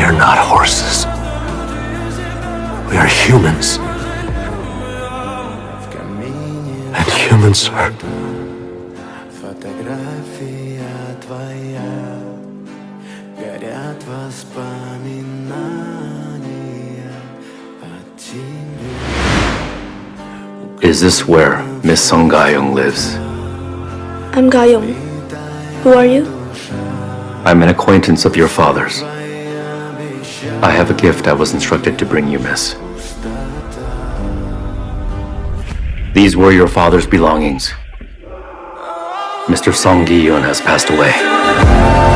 are not horses. We are humans. And humans are... Is this where Miss Song Ga-young lives? I'm Ga-young. Who are you? I'm an acquaintance of your father's. I have a gift I was instructed to bring you, miss. These were your father's belongings. Mr. Song Gi-yoon has passed away.